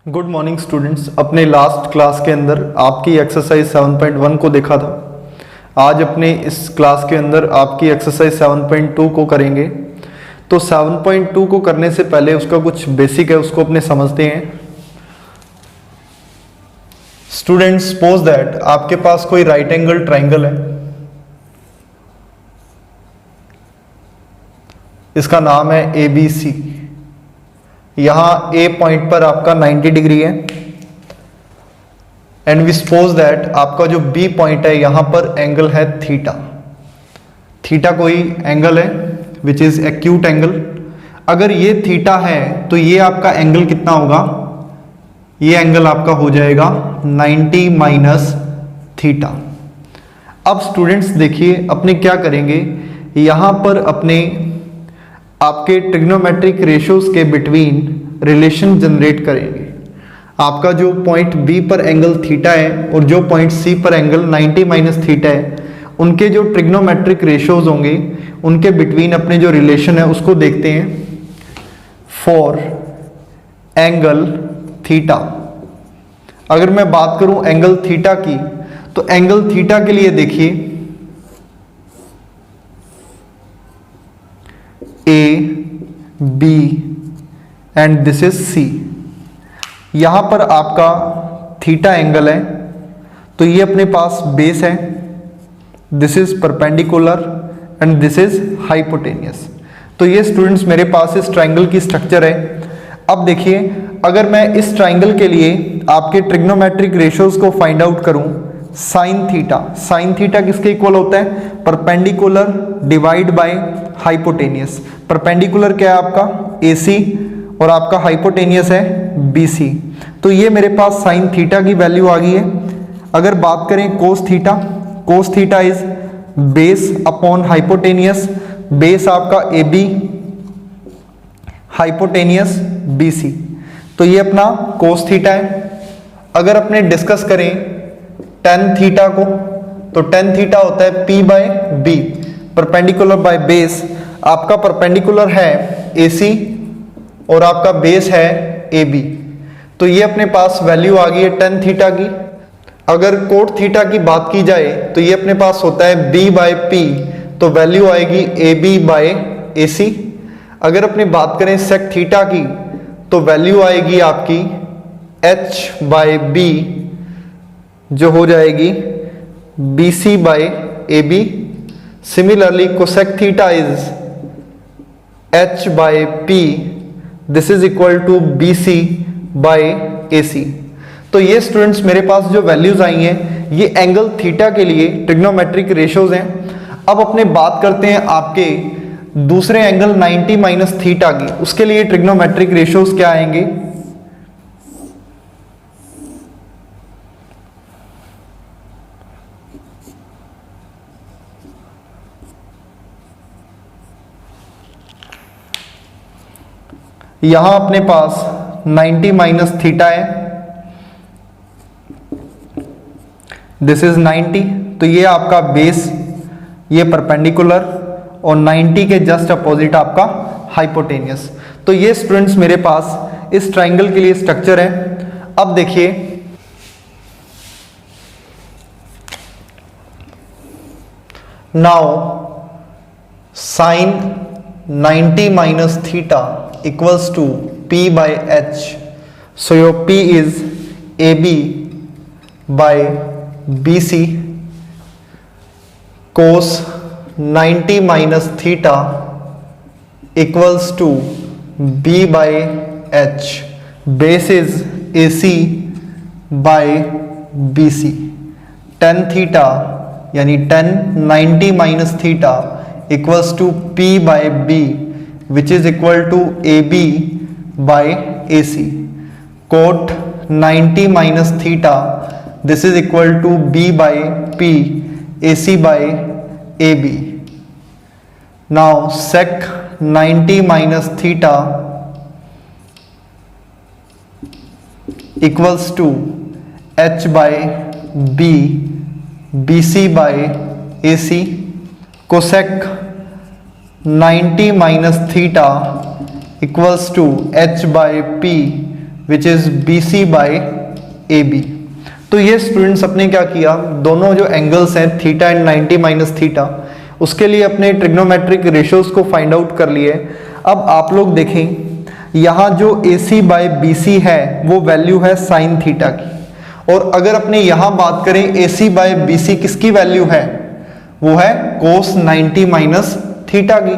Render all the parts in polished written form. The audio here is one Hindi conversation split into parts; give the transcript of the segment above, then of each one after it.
Good morning students. अपने लास्ट क्लास के अंदर आपकी एक्सरसाइज 7.1 को देखा था। आज अपने इस क्लास के अंदर आपकी एक्सरसाइज 7.2 को करेंगे। तो 7.2 को करने से पहले उसका कुछ बेसिक है, उसको अपने समझते हैं। स्टूडेंट्स, सपोज दैट आपके पास कोई राइट एंगल ट्राइंगल है। इसका नाम है ABC। यहां ए पॉइंट पर आपका 90 डिग्री है एंड वी सपोज दैट आपका जो बी पॉइंट है यहां पर एंगल है थीटा। थीटा कोई एंगल है विच इज एक्यूट एंगल। अगर ये थीटा है तो ये आपका एंगल कितना होगा? ये एंगल आपका हो जाएगा 90 माइनस थीटा। अब स्टूडेंट्स देखिए अपने क्या करेंगे, यहां पर अपने आपके ट्रिग्नोमेट्रिक रेशियोज के बिटवीन रिलेशन जनरेट करेंगे। आपका जो पॉइंट बी पर एंगल थीटा है और जो पॉइंट सी पर एंगल 90 माइनस थीटा है, उनके जो ट्रिग्नोमेट्रिक रेशियोज होंगे उनके बिटवीन अपने जो रिलेशन है उसको देखते हैं। फॉर एंगल थीटा, अगर मैं बात करूं एंगल थीटा की, तो एंगल थीटा के लिए देखिए A, B and this is C। यहां पर आपका थीटा एंगल है तो ये अपने पास बेस है, this is perpendicular and this is hypotenuse. तो ये स्टूडेंट्स मेरे पास इस ट्राइंगल की स्ट्रक्चर है। अब देखिए अगर मैं इस ट्राइंगल के लिए आपके ट्रिग्नोमेट्रिक रेशियोज को फाइंड आउट करूं, साइन थीटा किसके इक्वल होता है? Perpendicular divide by hypotenuse. Perpendicular क्या है आपका? AC और आपका हाइपोटेनियस है BC। तो ये मेरे पास साइन थीटा की वैल्यू आ गई है। अगर बात करें cos theta is base upon hypotenuse. Base आपका AB, हाइपोटेनियस BC। तो ये अपना कोस थीटा है। अगर अपने डिस्कस करें टेन थीटा को, तो टेन थीटा होता है P by B, perpendicular by base. आपका परपेंडिकुलर है AC और आपका बेस है AB। तो ये अपने पास वैल्यू आ गई है टेन थीटा की। अगर कोट थीटा की बात की जाए तो ये अपने पास होता है B बाय P, तो वैल्यू आएगी AB बाय AC। अगर अपनी बात करें सेक थीटा की तो वैल्यू आएगी आपकी H बाय B, जो हो जाएगी BC by AB। Similarly cosec theta is H by P, this is equal to BC by AC। तो ये स्टूडेंट्स मेरे पास जो वैल्यूज आई हैं ये एंगल थीटा के लिए ट्रिग्नोमेट्रिक रेशियोज हैं। अब अपने बात करते हैं आपके दूसरे एंगल 90 माइनस थीटा की, उसके लिए ट्रिग्नोमेट्रिक रेशियोज क्या आएंगे? यहां अपने पास 90 माइनस थीटा है, दिस इज 90। तो ये आपका बेस, ये परपेंडिकुलर और 90 के जस्ट अपोजिट आपका हाइपोटेनियस। तो ये स्टूडेंट्स मेरे पास इस ट्राइंगल के लिए स्ट्रक्चर है। अब देखिए now sine 90 minus theta equals to P by H. So your P is AB by BC. Cos 90 minus theta equals to B by H. Base is AC by BC. Tan theta यानी tan 90 minus theta equals to P by B, which is equal to AB by AC. Cot 90 minus theta, this is equal to B by P, AC by AB. Now sec 90 minus theta equals to H by B, BC by AC. Cosec 90 minus theta equals to H by P, which is BC by AB। तो ये स्टूडेंट्स अपने क्या किया, दोनों जो एंगल्स हैं थीटा एंड 90 माइनस थीटा, उसके लिए अपने ट्रिग्नोमेट्रिक रेशियोज को फाइंड आउट कर लिए। अब आप लोग देखें यहाँ जो AC बाय BC है वो वैल्यू है साइन थीटा की, और अगर अपने यहाँ बात करें AC बाय BC किसकी वैल्यू है, वो है कोस 90 माइनस थीटा की।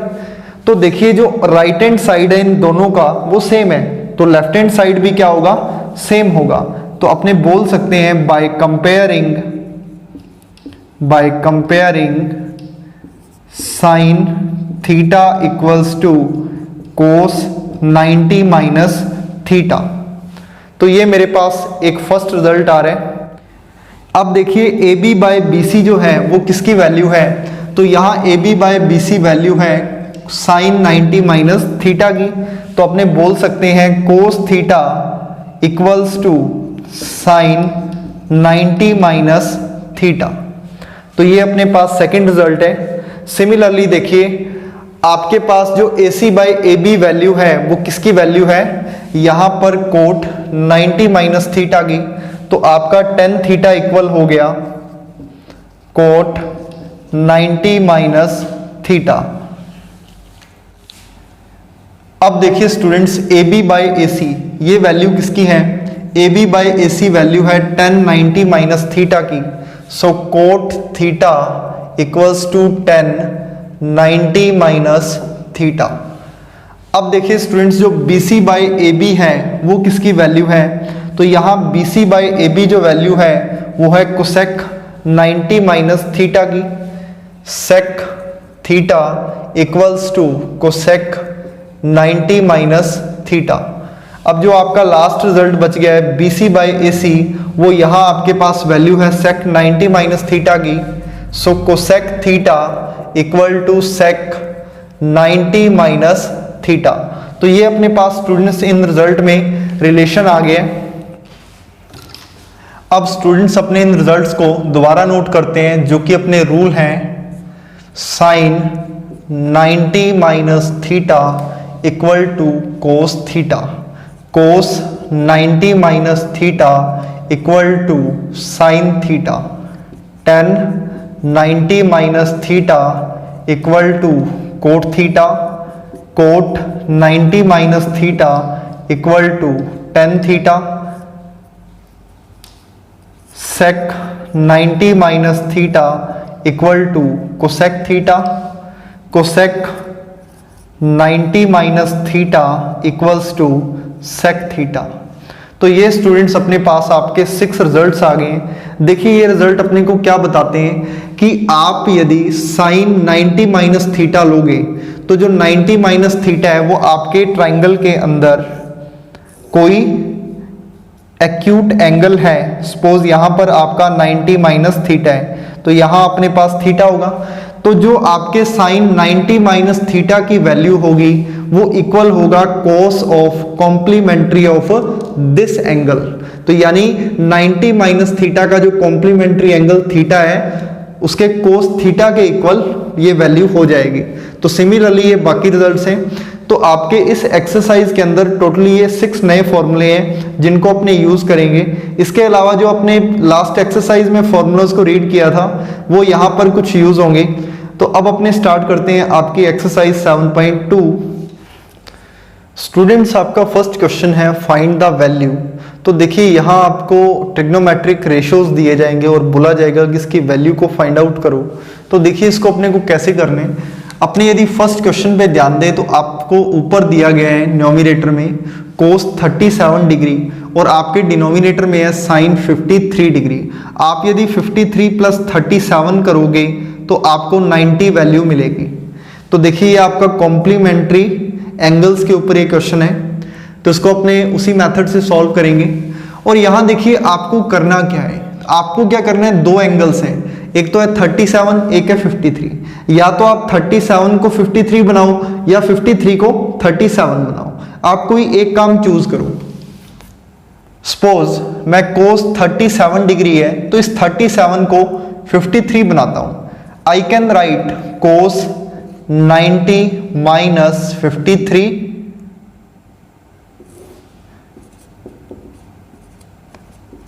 तो देखिए जो राइट हैंड साइड है इन दोनों का वो सेम है, तो लेफ्ट हैंड साइड भी क्या होगा, सेम होगा। तो अपने बोल सकते हैं by comparing sine theta equals to cos 90 minus theta. तो ये मेरे पास एक फर्स्ट रिजल्ट आ रहा है। अब देखिए AB बाय BC जो है वो किसकी वैल्यू है, तो यहाँ AB बाय BC वैल्यू है साइन 90 माइनस थीटा की। तो अपने बोल सकते हैं cos theta equals to sine 90 minus theta. तो ये अपने पास सेकंड रिजल्ट है। सिमिलरली देखिए आपके पास जो AC बाय AB वैल्यू है वो किसकी वैल्यू है, यहाँ पर कोट 90 माइनस थीटा की। तो आपका टेन थीटा इक्वल हो गया कोट 90 माइनस थीटा। अब देखिए स्टूडेंट्स AB बाय AC ये वैल्यू किसकी है, AB बाय AC वैल्यू है टेन 90 माइनस थीटा की। So cot theta equals to tan 90 minus theta. अब देखिए स्टूडेंट्स जो BC बाय AB है वो किसकी वैल्यू है, तो यहाँ BC बाय AB जो वैल्यू है वो है कोसेक 90 माइनस थीटा की। Sec theta equals to cosec 90 minus theta. अब जो आपका लास्ट रिजल्ट बच गया है BC बाय AC वो यहाँ आपके पास वैल्यू है सेक 90 माइनस थीटा की। So cosec theta equal to sec 90 minus theta. तो ये अपने पास स्टूडेंट्स इन रिजल्ट में रिलेशन आ गया। अब स्टूडेंट्स अपने इन रिजल्ट्स को दोबारा नोट करते हैं जो कि अपने रूल हैं sine 90 minus theta equal to cos theta, cos 90 minus theta equal to sine theta, tan 90 minus theta equal to cot theta, cot 90 minus theta equal to tan theta, sec 90 minus theta equal to cosec theta, cosec 90 minus theta equals to sec theta. तो ये स्टूडेंट्स अपने पास आपके 6 रिजल्ट्स आ गए हैं। देखिए ये रिजल्ट अपने को क्या बताते हैं कि आप यदि साइन 90 माइनस थीटा लोगे तो जो 90 माइनस थीटा है वो आपके ट्राइंगल के अंदर कोई एक्यूट एंगल है, सपोज यहाँ पर आपका 90 माइनस थीटा है तो यहाँ अपने पास थीटा होगा। तो जो आपके साइन 90 माइनस थीटा की वैल्यू होगी वो इक्वल होगा cos of complementary of this angle. तो यानी 90 माइनस थीटा का जो कॉम्प्लीमेंट्री एंगल थीटा है उसके कोस थीटा के इक्वल ये वैल्यू हो जाएगी। तो सिमिलरली ये बाकी रिजल्ट्स हैं। तो आपके इस एक्सरसाइज के अंदर टोटली ये 6 नए फॉर्मूले हैं जिनको अपने यूज करेंगे। इसके अलावा जो अपने लास्ट एक्सरसाइज में फॉर्मूलाज को रीड किया था वो यहाँ पर कुछ यूज होंगे। तो अब अपने स्टार्ट करते हैं आपकी एक्सरसाइज 7.2। स्टूडेंट्स आपका फर्स्ट क्वेश्चन है फाइंड द वैल्यू। तो देखिए यहाँ आपको ट्रिग्नोमेट्रिक रेशियोज दिए जाएंगे और बोला जाएगा कि इसकी वैल्यू को फाइंड आउट करो। तो देखिए इसको अपने को कैसे करने, अपने यदि फर्स्ट क्वेश्चन पे ध्यान दें तो आपको ऊपर दिया गया है न्यूमरेटर में कोस 37 डिग्री और आपके डिनोमिनेटर में है साइन 53 डिग्री। आप यदि 53 प्लस 37 करोगे तो आपको 90 वैल्यू मिलेगी। तो देखिए ये आपका कॉम्प्लीमेंट्री एंगल्स के ऊपर ये क्वेश्चन है, तो इसको अपने उसी मेथड से सॉल्व करेंगे। और यहाँ देखिए आपको करना क्या है, आपको क्या करना है, दो एंगल्स हैं, एक तो है 37 एक है 53। या तो आप 37 को 53 बनाओ या 53 को 37 बनाओ, आप कोई एक काम चूज करो। सपोज मैं कोस 37 डिग्री है तो इस 37 को 53 बनाता हूं। I can right cos 90 minus 53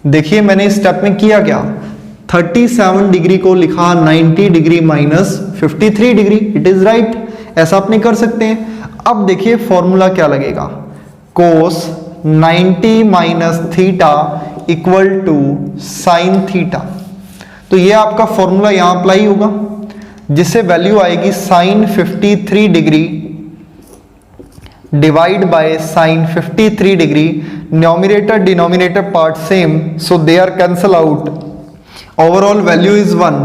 देखिए मैंने इस स्टेप में किया क्या, 37 डिग्री को लिखा 90 degree minus 53 degree, it is right, ऐसा आप नहीं कर सकते हैं। अब देखिए फॉर्मूला क्या लगेगा, cos 90 minus theta equal to sine theta. तो ये आपका फॉर्मूला यहां अप्लाई होगा, जिससे वैल्यू आएगी sine 53 degree divide by sine 53 degree, numerator denominator part same, so they are cancel out, overall value is 1,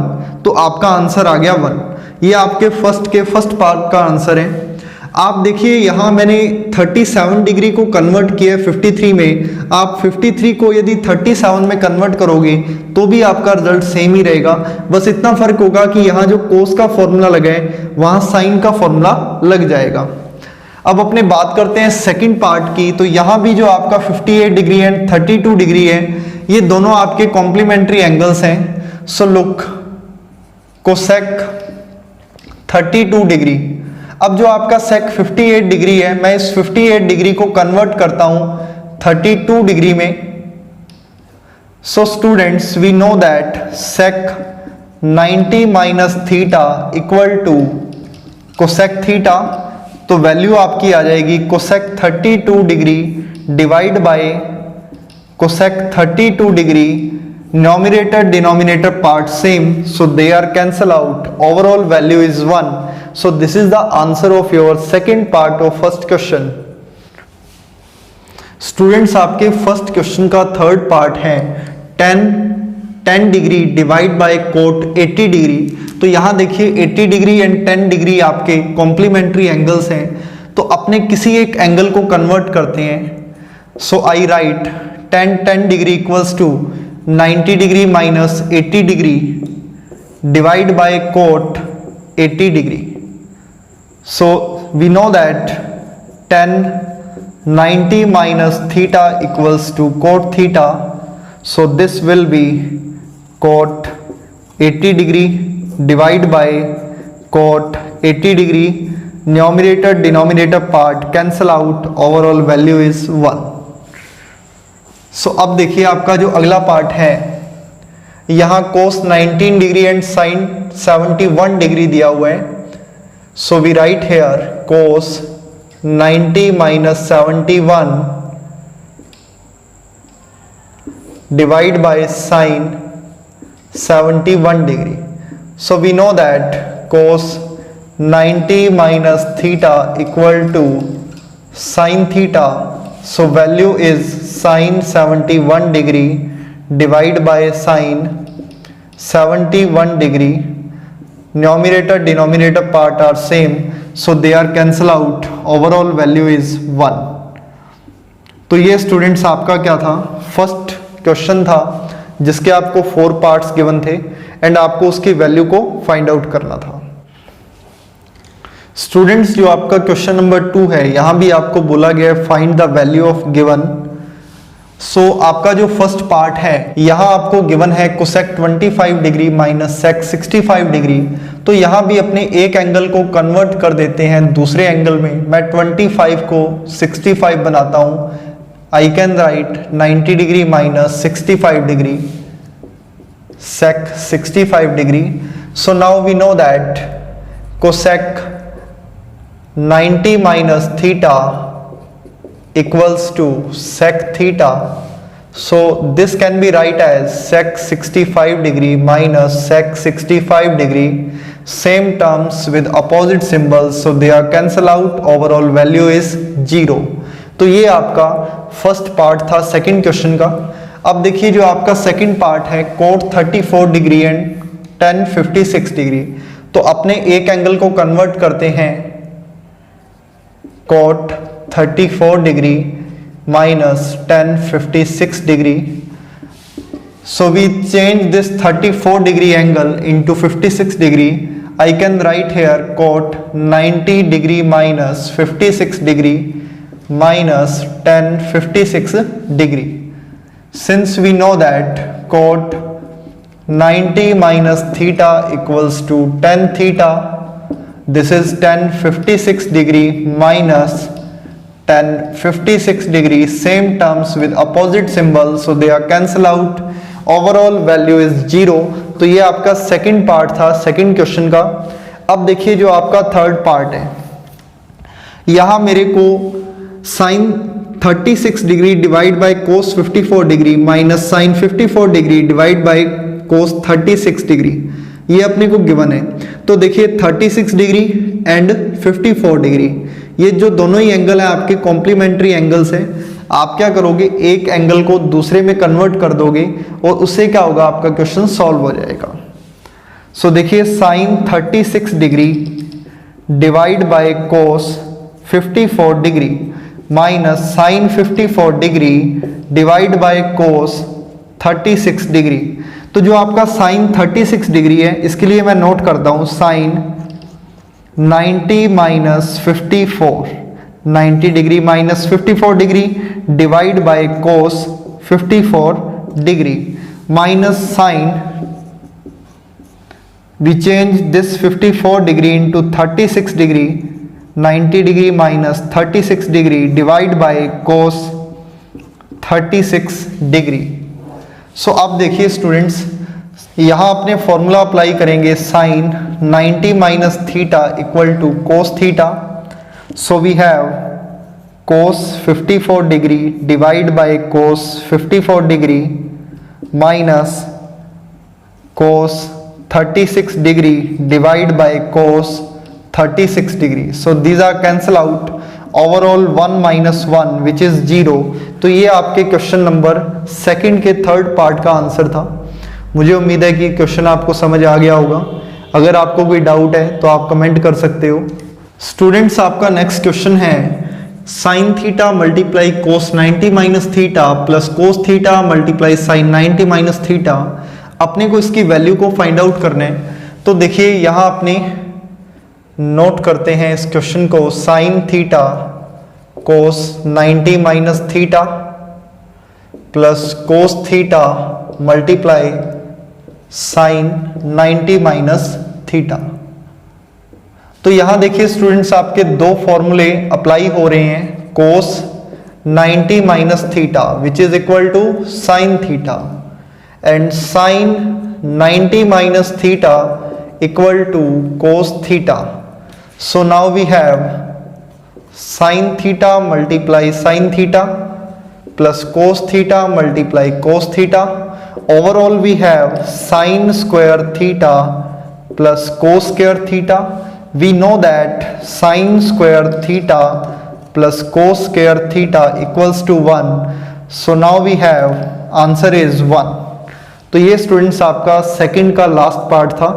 तो आपका आंसर आ गया 1। ये आपके फर्स्ट पार्ट का आंसर है। आप देखिए यहां मैंने 37 डिग्री को कन्वर्ट किया 53 में, आप 53 को यदि 37 में कन्वर्ट करोगे तो भी आपका रिजल्ट सेम ही रहेगा, बस इतना फर्क होगा कि यहां जो कोस का फॉर्मूला लगा है वहां साइन का फॉर्मूला लग जाएगा। अब अपने बात करते हैं सेकंड पार्ट की, तो यहां भी जो आपका 58 डिग्री एंड 32 डिग्री है, ये दोनों आपके कॉम्प्लीमेंट्री एंगल्स हैं। सो लुक, कोसेक 32 डिग्री, अब जो आपका सेक 58 डिग्री है, मैं इस 58 डिग्री को कन्वर्ट करता हूं 32 डिग्री में। So students we know that sec 90 minus theta equal to cosec theta, तो वैल्यू आपकी आ जाएगी cosec 32 degree divide by cosec 32 degree, numerator denominator part same, so they are cancel out, overall value is 1, so this is the answer of your second part of first question। Students आपके फर्स्ट क्वेश्चन का थर्ड पार्ट है 10 degree divide by cot 80 degree. तो यहां देखिए 80 डिग्री एंड 10 डिग्री आपके कॉम्प्लीमेंट्री एंगल्स हैं, तो अपने किसी एक एंगल को कन्वर्ट करते हैं। So I write 10 degree equals to 90 degree minus 80 degree divide by cot 80 degree. So we know that 90 minus theta equals to cot theta, so this will be cot 80 degree divide by cot 80 degree, numerator denominator part cancel out, overall value is 1। so अब देखिए आपका जो अगला पार्ट है, यहां cos 19 degree and sin 71 degree दिया हुआ है। so we write here cos 90 minus 71 divide by sin 71 degree. So we know that cos 90 minus theta equal to sin theta. So value is sin 71 degree divide by sin 71 degree. Numerator denominator part are same, so they are cancel out, overall value is 1। तो ये स्टूडेंट्स आपका क्या था, फर्स्ट क्वेश्चन था जिसके आपको 4 पार्ट्स गिवन थे एंड आपको उसकी वैल्यू को फाइंड आउट करना था। स्टूडेंट्स जो आपका क्वेश्चन नंबर 2 है, यहां भी आपको बोला गया है find the value of given. So आपका जो फर्स्ट पार्ट है, यहां आपको गिवन है cosec 25 degree minus sec 65 degree. तो यहां भी अपने एक एंगल को कन्वर्ट कर देते हैं दूसरे एंगल में। मैं 25 को 65 बनाता हूं, I can write 90 degree minus 65 degree sec 65 degree. So now we know that cosec 90 minus theta equals to sec theta, so this can be write as sec 65 degree minus sec 65 degree, same terms with opposite symbols, so they are cancel out, overall value is 0। तो ये आपका फर्स्ट पार्ट था सेकंड क्वेश्चन का। अब देखिए जो आपका सेकंड पार्ट है cot 34 degree and tan 56 degree. तो अपने एक एंगल को कन्वर्ट करते हैं cot 34 degree minus tan 56 degree, so we change this 34 degree angle into 56 degree। I can write here cot 90 degree minus 56 degree minus tan 56 degree। Since we know that cot 90 minus theta equals to tan theta, this is tan 56 degree minus tan 56 degree, same terms with opposite symbol, so they are cancel out, overall value is 0। तो ये आपका सेकंड पार्ट था सेकंड क्वेश्चन का। अब देखिए जो आपका थर्ड पार्ट है, यहां मेरे को sine 36 degree divide by cos 54 degree minus sine 54 degree divide by cos 36 degree, ये अपने को गिवन है। तो देखिए 36 डिग्री एंड 54 डिग्री, ये जो दोनों ही एंगल है आपके कॉम्प्लीमेंट्री एंगल्स है। आप क्या करोगे, एक एंगल को दूसरे में कन्वर्ट कर दोगे और उससे क्या होगा, आपका क्वेश्चन सॉल्व हो जाएगा। सो देखिए sine 36 degree divide by cos 54 degree minus sine 54 degree divide by cos 36 degree. तो जो आपका साइन 36 डिग्री है, इसके लिए मैं नोट करता हूं sine 90 minus 54, 90 degree minus 54 degree divide by cos 54 degree minus sine, we change this 54 degree into 36 degree, 90 degree minus 36 degree divide by cos 36 degree। So अब देखिए स्टूडेंट्स, यहाँ अपने फॉर्मूला अप्लाई करेंगे sine 90 minus theta equal to cos theta. So we have cos 54 degree divide by cos 54 degree minus cos 36 degree divide by cos 36 degree, so these are cancel out, overall 1 minus 1 which is 0। तो ये आपके क्वेश्चन नंबर सेकंड के थर्ड पार्ट का आंसर था। मुझे उम्मीद है कि क्वेश्चन आपको समझ आ गया होगा। अगर आपको कोई डाउट है तो आप कमेंट कर सकते हो। स्टूडेंट्स आपका नेक्स्ट क्वेश्चन है sine theta multiply cos 90 minus theta plus cos theta multiply sine 90 minus theta. अपने को इसकी वैल्यू को फाइंड आउट करना है। तो देखिए यहां अपने नोट करते हैं इस क्वेश्चन को, sine theta cos 90 minus theta plus cos theta multiply sine 90 minus theta. तो यहां देखिए स्टूडेंट्स आपके दो फॉर्मूले अप्लाई हो रहे हैं, cos 90 minus theta which is equal to sine theta and sin 90 minus theta equal to cos theta। So now we have sin theta multiply sin theta plus cos theta multiply cos theta, overall we have sin square theta plus cos square theta। We know that sin square theta plus cos square theta equals to 1, so now we have answer is 1। तो ये स्टूडेंट्स आपका सेकंड का लास्ट पार्ट था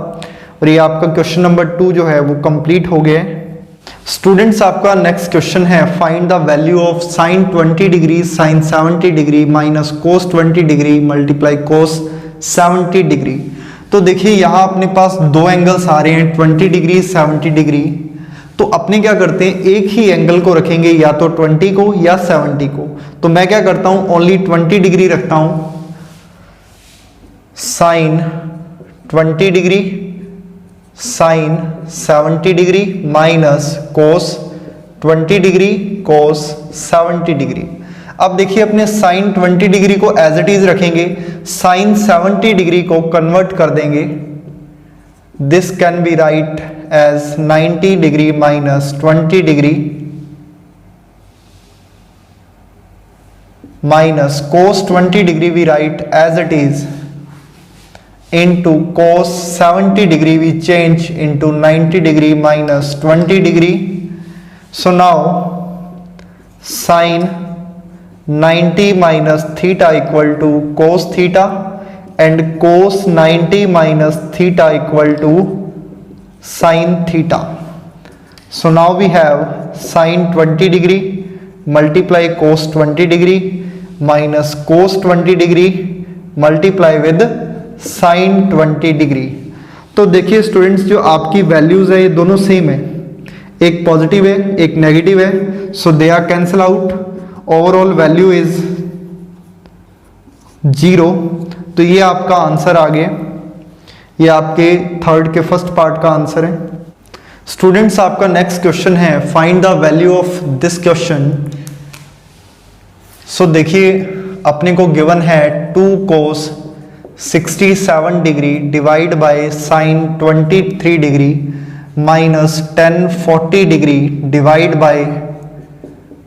और ये आपका क्वेश्चन नंबर 2 जो है वो कंप्लीट हो गया है। स्टूडेंट्स आपका नेक्स्ट क्वेश्चन है find the value of sine 20 degree sine 70 degree minus cos 20 degree multiply cos 70 degree. तो देखिए यहाँ अपने पास दो एंगल्स आ रहे हैं 20 डिग्री 70 डिग्री। तो अपने क्या करते हैं, एक ही एंगल को रखेंगे, या तो 20 को या 70 को। तो मैं क्या करता हूं, ओनली 20 डिग्री रखता हूं, sine 20 degree sine 70 degree minus cos 20 degree cos 70 degree. अब देखिए अपने साइन 20 डिग्री को एज इट इज रखेंगे, साइन 70 डिग्री को कन्वर्ट कर देंगे। This can be write as 90 degree minus 20 degree minus cos 20 degree we write as it is into cos 70 degree we change into 90 degree minus 20 degree। So now sin 90 minus theta equal to cos theta and cos 90 minus theta equal to sin theta। So now we have sin 20 degree multiply cos 20 degree minus cos 20 degree multiply with sine 20 degree. तो देखिए स्टूडेंट्स जो आपकी वैल्यूज है ये दोनों सेम है, एक पॉजिटिव है एक नेगेटिव है, so they are cancel out, overall value is 0। तो ये आपका आंसर आ गया, ये आपके थर्ड के फर्स्ट पार्ट का आंसर है। स्टूडेंट्स आपका नेक्स्ट क्वेश्चन है find the value of this question so देखिए अपने को गिवन है 2 cos 67 degree divide by sine 23 degree minus 10 40 degree divide by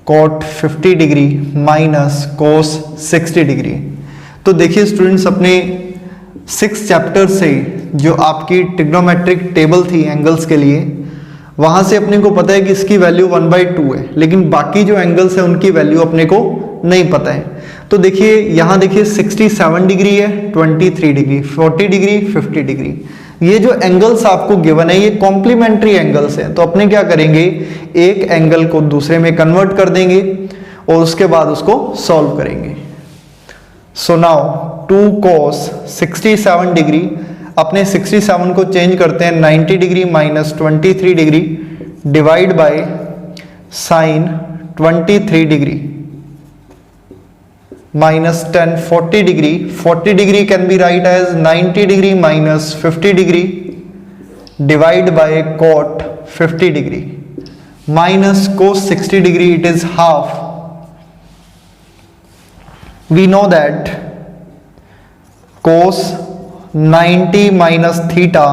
cot 50 degree minus cos 60 degree. तो देखिए स्टूडेंट्स अपने 6 चैप्टर से जो आपकी ट्रिग्नोमेट्रिक टेबल थी एंगल्स के लिए, वहां से अपने को पता है कि इसकी वैल्यू 1/2 है, लेकिन बाकी जो एंगल्स है उनकी वैल्यू अपने को नहीं पता है। तो देखिए यहां देखिए 67 डिग्री है, 23 डिग्री, 40 डिग्री, 50 डिग्री। ये जो एंगल्स आपको गिवन है ये कॉम्प्लीमेंट्री एंगल्स हैं। तो अपने क्या करेंगे, एक एंगल को दूसरे में कन्वर्ट कर देंगे और उसके बाद उसको सॉल्व करेंगे। सो नाउ 2 cos 67 डिग्री, अपने 67 को चेंज करते हैं 90 degree minus 23 degree divide by sine 23 degree minus 10 40 degree. 40 degree can be write as 90 degree minus 50 degree divide by cot 50 degree minus cos 60 degree, it is half. We know that cos 90 minus theta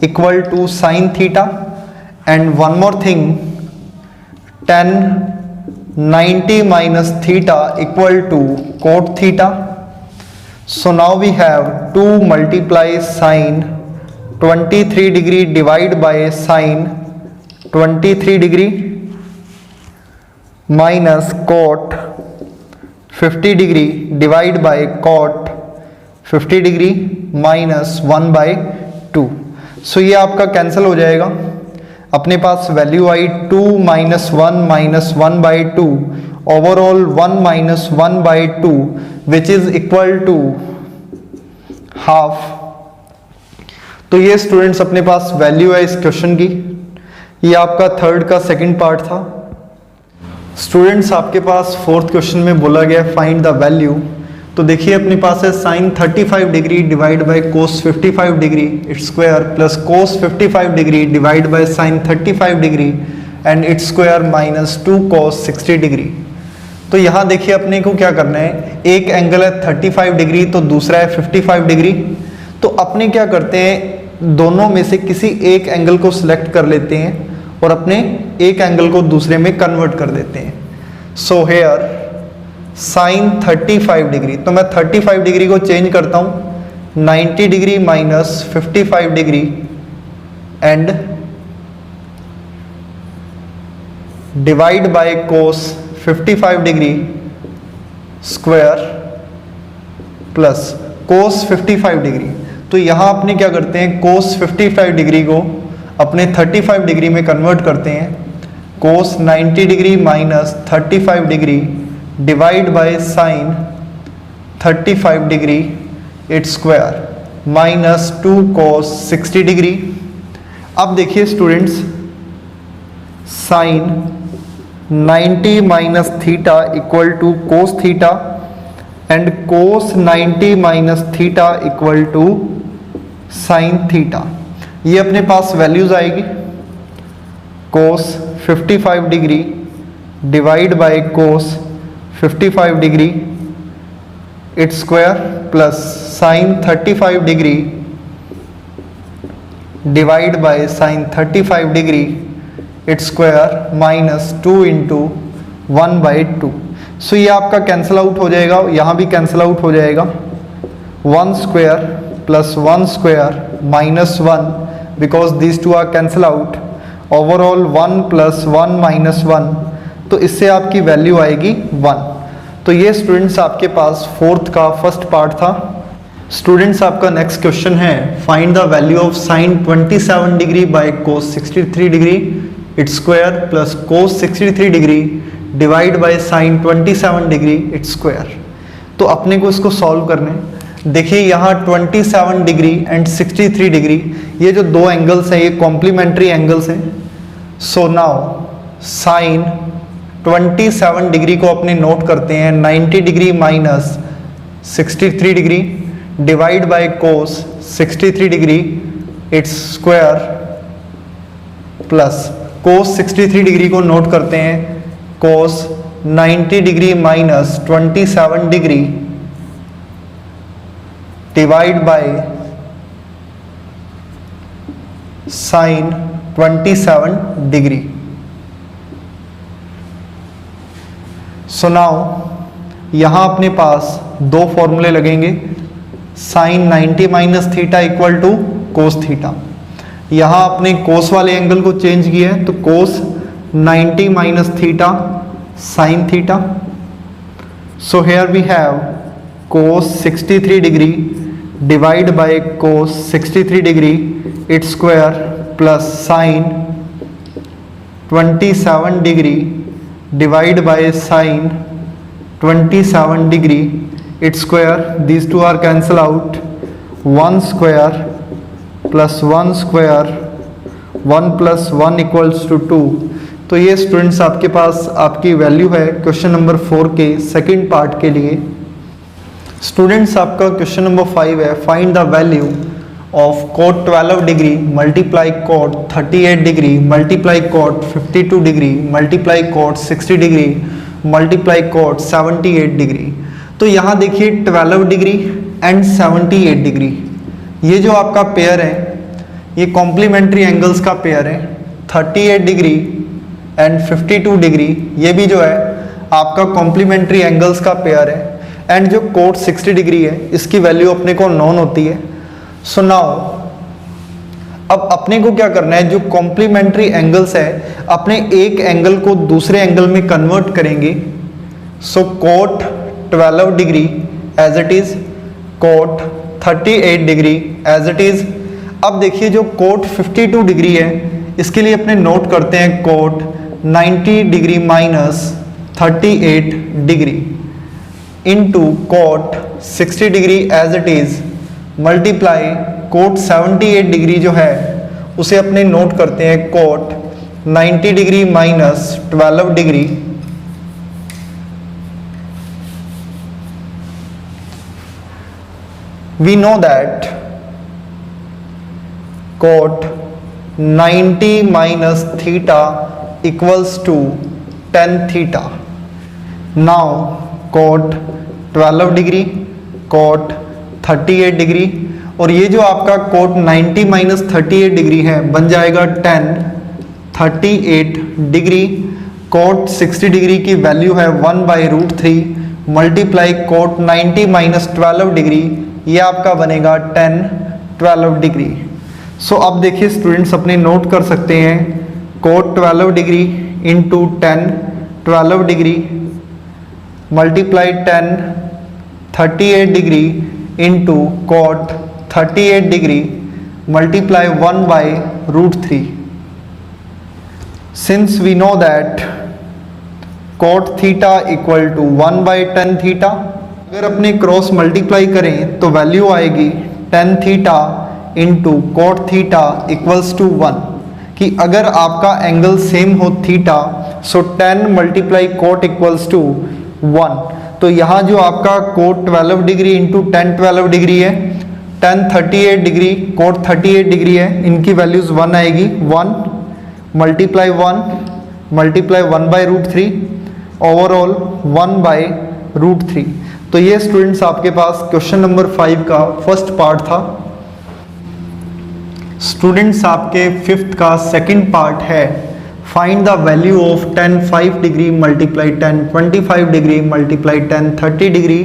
equal to sin theta, and one more thing, tan 90 minus theta equal to cot theta. So now we have 2 multiply sin 23 degree divide by sin 23 degree minus cot 50 degree divide by cot 50 degree minus 1/2। So ये आपका कैंसिल हो जाएगा। अपने पास वैल्यू आई 2 minus 1 minus 1/2, overall 1 minus 1/2 which is equal to half. तो ये स्टूडेंट्स अपने पास वैल्यू है इस क्वेश्चन की। ये आपका थर्ड का सेकंड पार्ट था। स्टूडेंट्स आपके पास फोर्थ क्वेश्चन में बोला गया फाइंड द वैल्यू। तो देखिए अपने पास है sine 35 degree divide by cos 55 degree it's square plus cos 55 degree divide by sine 35 degree and it's square minus 2 cos 60 degree. तो यहाँ देखिए अपने को क्या करना है, एक एंगल है 35 डिग्री तो दूसरा है 55 डिग्री। तो अपने क्या करते हैं, दोनों में से किसी एक एंगल को सिलेक्ट कर लेते हैं और अपने एक एंगल को दूसरे में कन्वर्ट कर देते हैं। सो हेयर साइन 35 डिग्री, तो मैं 35 डिग्री को चेंज करता हूं 90 degree minus 55 degree and divide by cos 55 degree square plus cos 55 degree. तो यहां अपने क्या करते हैं, कोस 55 डिग्री को अपने 35 डिग्री में कन्वर्ट करते हैं। Cos 90 degree minus 35 degree divide by sine 35 degree it's square minus 2 cos 60 degree. अब देखिए students sine 90 minus theta equal to cos theta and cos 90 minus theta equal to sine theta. ये अपने पास वैल्यूज आएगी cos 55 degree divide by cos 55 degree it's square plus sine 35 degree divide by sine 35 degree it's square minus 2 into 1/2। So ये आपका कैंसिल आउट हो जाएगा, यहाँ भी कैंसिल आउट हो जाएगा। 1 square plus 1 square minus 1 because these two are cancel out, overall 1 plus 1 minus 1, तो इससे आपकी वैल्यू आएगी 1। तो ये स्टूडेंट्स आपके पास फोर्थ का फर्स्ट पार्ट था। स्टूडेंट्स आपका नेक्स्ट क्वेश्चन है find the value of sine 27 degree by cos 63 degree it's square plus cos 63 degree divide by sine 27 degree it's square. तो अपने को इसको सॉल्व करना है। देखिए यहाँ 27 डिग्री एंड 63 डिग्री, ये जो दो एंगल्स हैं ये कॉम्प्लीमेंट्री एंगल्स हैं। सो नाउ साइन 27 डिग्री को अपने नोट करते हैं 90 degree minus 63 degree divide by cos 63 degree it's square plus cos 63 degree को नोट करते हैं cos 90 degree minus 27 degree divide by sine 27 degree. So now यहां अपने पास दो फॉर्मूले लगेंगे, sine 90 minus theta equal to cos theta. यहां अपने कोस वाले एंगल को चेंज किया है तो cos 90 minus theta sine theta. So here we have cos 63 degree divide by cos 63 degree it's square plus sine 27 degree divide by sine 27 degree it's square, these two are cancel out, 1 square plus 1 square 1 plus 1 equals to 2। तो ये स्टूडेंट्स आपके पास आपकी वैल्यू है क्वेश्चन नंबर 4 के सेकंड पार्ट के लिए। स्टूडेंट्स आपका क्वेश्चन नंबर 5 है, find the value of cot 12 degree multiply cot 38 degree multiply cot 52 degree multiply cot 60 degree multiply cot 78 degree. तो यहाँ देखिए 12 डिग्री एंड 78 डिग्री, ये जो आपका पेयर है ये कॉम्प्लीमेंट्री एंगल्स का पेयर है। 38 डिग्री एंड 52 डिग्री ये भी जो है आपका कॉम्प्लीमेंट्री एंगल्स का पेयर है। एंड जो cot 60 डिग्री है इसकी वैल्यू अपने को नॉन होती है। सो नाउ अब अपने को क्या करना है, जो कॉम्प्लीमेंट्री एंगल्स है अपने एक एंगल को दूसरे एंगल में कन्वर्ट करेंगे। So cot 12 degree as it is, cot 38 degree as it is. अब देखिए जो cot 52 डिग्री है इसके लिए अपने नोट करते हैं cot 90 degree minus 38 degree into cot 60 degree as it is multiply cot 78 degree जो है उसे अपने नोट करते हैं cot 90 degree minus 12 degree we know that cot 90 minus theta equals to tan theta। now cot 12 degree cot 38 degree और ये जो आपका cot 90 माइनस 38 डिग्री है बन जाएगा tan 38 डिग्री। cot 60 डिग्री की वैल्यू है 1/√3 मल्टीप्लाई cot 90 माइनस 12 डिग्री, ये आपका बनेगा tan 12 डिग्री। सो अब देखिए स्टूडेंट्स अपने नोट कर सकते हैं cot 12 degree into tan 12 degree multiply tan 38 degree into cot 38 degree multiply 1/√3। Since we know that cot theta equal to 1/tan theta, अगर अपने क्रॉस मल्टीप्लाई करें तो वैल्यू आएगी tan theta into cot theta equals to 1। कि अगर आपका एंगल सेम हो theta so tan multiply cot equals to 1। तो यहाँ जो आपका cot 12 degree into tan 12 degree है, tan 38 डिग्री cot 38 डिग्री है, इनकी वैल्यूज 1 आएगी। 1 मल्टीप्लाई 1 मल्टीप्लाई 1/√3 ओवरऑल 1/√3। तो ये स्टूडेंट्स आपके पास क्वेश्चन नंबर 5 का फर्स्ट पार्ट था। स्टूडेंट्स आपके 5th का सेकंड पार्ट है, find the value of tan 5 degree multiply tan 25 degree multiply tan 30 degree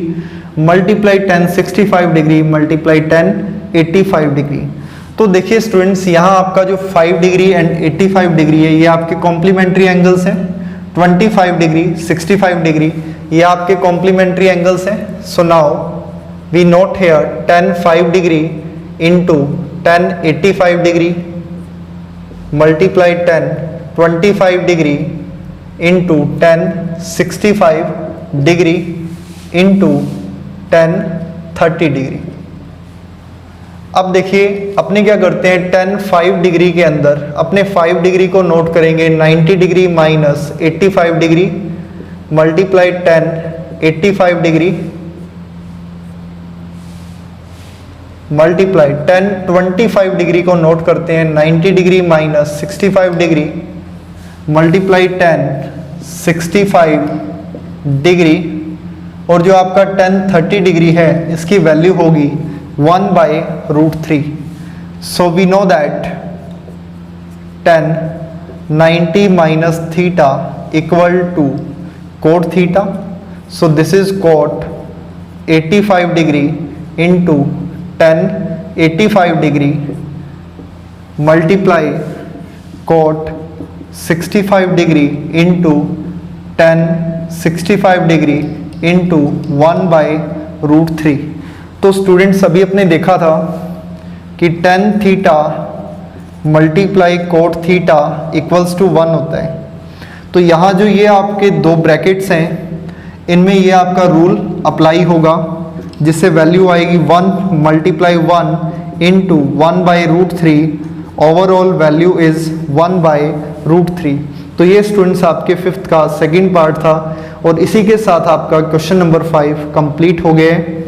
multiply tan 65 degree multiply tan 85 degree. तो देखिए स्टूडेंट्स यहाँ आपका जो 5 डिग्री एंड 85 डिग्री है ये आपके कॉम्प्लीमेंट्री एंगल्स हैं। 25 डिग्री 65 डिग्री ये आपके कॉम्प्लीमेंट्री एंगल्स हैं। So now we note here tan 5 degree into tan 85 degree multiply tan 25 degree into tan 65 degree into tan 30 degree. अब देखिए अपने क्या करते हैं, tan 5 डिग्री के अंदर अपने 5 डिग्री को नोट करेंगे 90 degree minus 85 degree multiply tan 85 degree multiply tan 25 degree को नोट करते हैं 90 degree minus 65 degree multiply tan 65 degree और जो आपका tan 30 डिग्री है इसकी वैल्यू होगी 1/√3। So we know that tan 90 minus theta equal to cot theta. So this is cot 85 degree into tan 85 degree multiply cot 65 degree into tan 65 degree into 1/√3। तो स्टूडेंट्स अभी अपने देखा था कि tan theta multiply cot theta equals to 1 होता है। तो यहाँ जो ये आपके दो ब्रैकेट्स हैं इनमें ये आपका रूल अप्लाई होगा जिससे वैल्यू आएगी 1 multiply 1 into 1/√3। Overall value is 1/√3। तो ये स्टूडेंट्स आपके फिफ्थ का सेकंड पार्ट था और इसी के साथ आपका क्वेश्चन नंबर 5 कंप्लीट हो गया है।